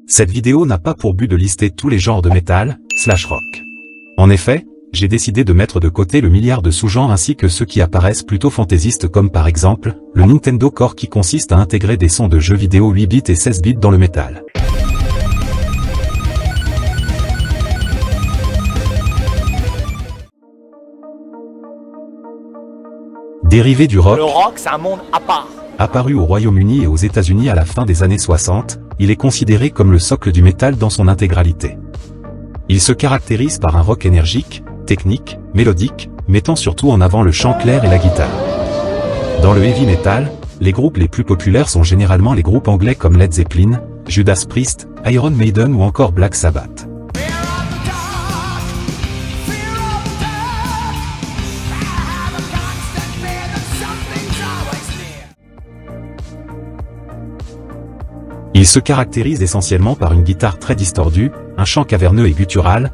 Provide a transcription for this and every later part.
Cette vidéo n'a pas pour but de lister tous les genres de métal, /rock. En effet, j'ai décidé de mettre de côté le milliard de sous-genres ainsi que ceux qui apparaissent plutôt fantaisistes comme par exemple, le Nintendo Core qui consiste à intégrer des sons de jeux vidéo 8 bits et 16 bits dans le métal. Dérivé du rock, le rock c'est un monde à part. Apparu au Royaume-Uni et aux États-Unis à la fin des années 60, il est considéré comme le socle du métal dans son intégralité. Il se caractérise par un rock énergique, technique, mélodique, mettant surtout en avant le chant clair et la guitare. Dans le heavy metal, les groupes les plus populaires sont généralement les groupes anglais comme Led Zeppelin, Judas Priest, Iron Maiden ou encore Black Sabbath. Il se caractérise essentiellement par une guitare très distordue, un chant caverneux et guttural,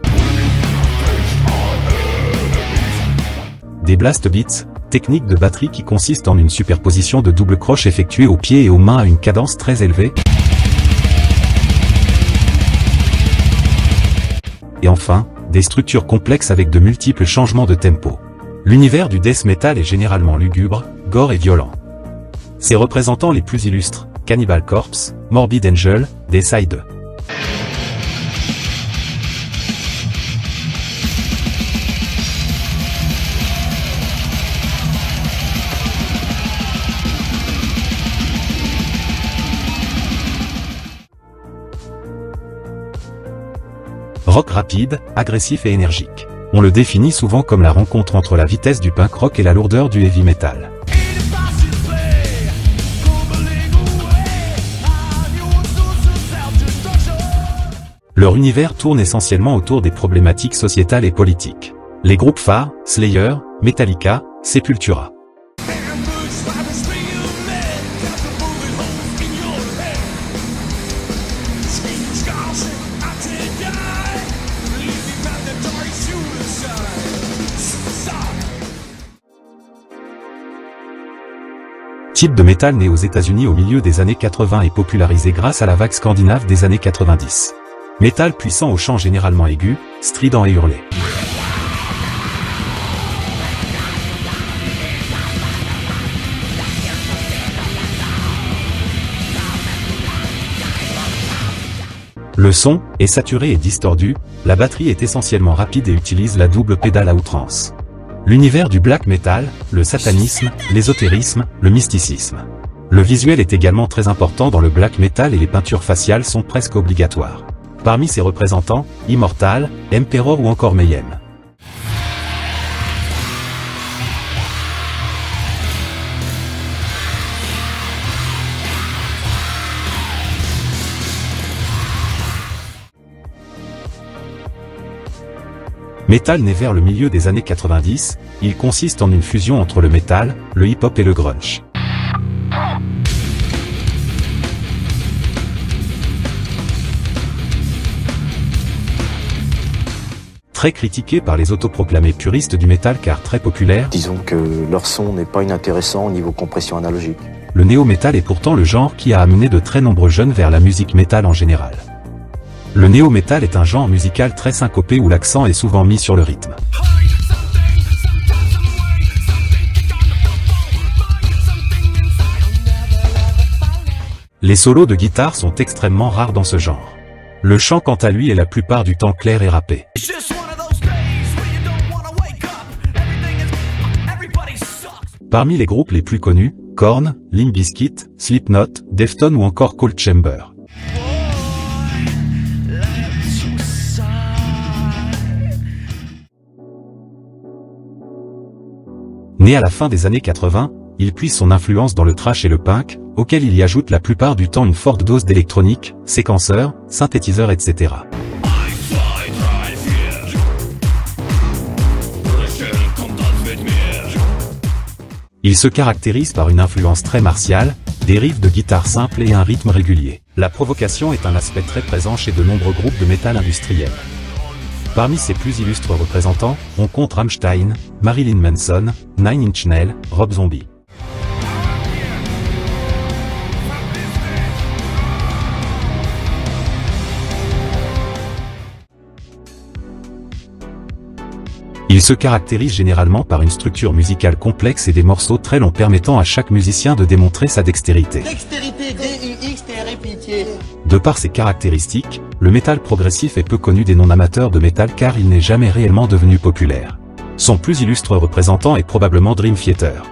des blast beats, technique de batterie qui consiste en une superposition de double croche effectuée aux pieds et aux mains à une cadence très élevée, et enfin, des structures complexes avec de multiples changements de tempo. L'univers du death metal est généralement lugubre, gore et violent. Ses représentants les plus illustres, Cannibal Corpse, Morbid Angel, Deicide. Rock rapide, agressif et énergique. On le définit souvent comme la rencontre entre la vitesse du punk rock et la lourdeur du heavy metal. Leur univers tourne essentiellement autour des problématiques sociétales et politiques. Les groupes phares, Slayer, Metallica, Sepultura. Type de métal né aux États-Unis au milieu des années 80 et popularisé grâce à la vague scandinave des années 90. Métal puissant au chant généralement aigu, strident et hurlé. Le son est saturé et distordu, la batterie est essentiellement rapide et utilise la double pédale à outrance. L'univers du black metal, le satanisme, l'ésotérisme, le mysticisme. Le visuel est également très important dans le black metal et les peintures faciales sont presque obligatoires. Parmi ses représentants, Immortal, Emperor ou encore Mayhem. Metal né vers le milieu des années 90, il consiste en une fusion entre le metal, le hip-hop et le grunge. Très critiqué par les autoproclamés puristes du métal car très populaire. Disons que leur son n'est pas inintéressant au niveau compression analogique. Le néo-metal est pourtant le genre qui a amené de très nombreux jeunes vers la musique métal en général. Le néo-metal est un genre musical très syncopé où l'accent est souvent mis sur le rythme. Les solos de guitare sont extrêmement rares dans ce genre. Le chant quant à lui est la plupart du temps clair et râpé. Parmi les groupes les plus connus, Korn, Limp Bizkit, Slipknot, Deftones ou encore Cold Chamber. Né à la fin des années 80, il puise son influence dans le thrash et le punk, auquel il y ajoute la plupart du temps une forte dose d'électronique, séquenceurs, synthétiseurs etc. Il se caractérise par une influence très martiale, des riffs de guitare simples et un rythme régulier. La provocation est un aspect très présent chez de nombreux groupes de métal industriel. Parmi ses plus illustres représentants, on compte Rammstein, Marilyn Manson, Nine Inch Nails, Rob Zombie. Il se caractérise généralement par une structure musicale complexe et des morceaux très longs permettant à chaque musicien de démontrer sa dextérité. Dextérité, D-U-X-T-R-I-T. De par ses caractéristiques, le métal progressif est peu connu des non-amateurs de métal car il n'est jamais réellement devenu populaire. Son plus illustre représentant est probablement Dream Theater.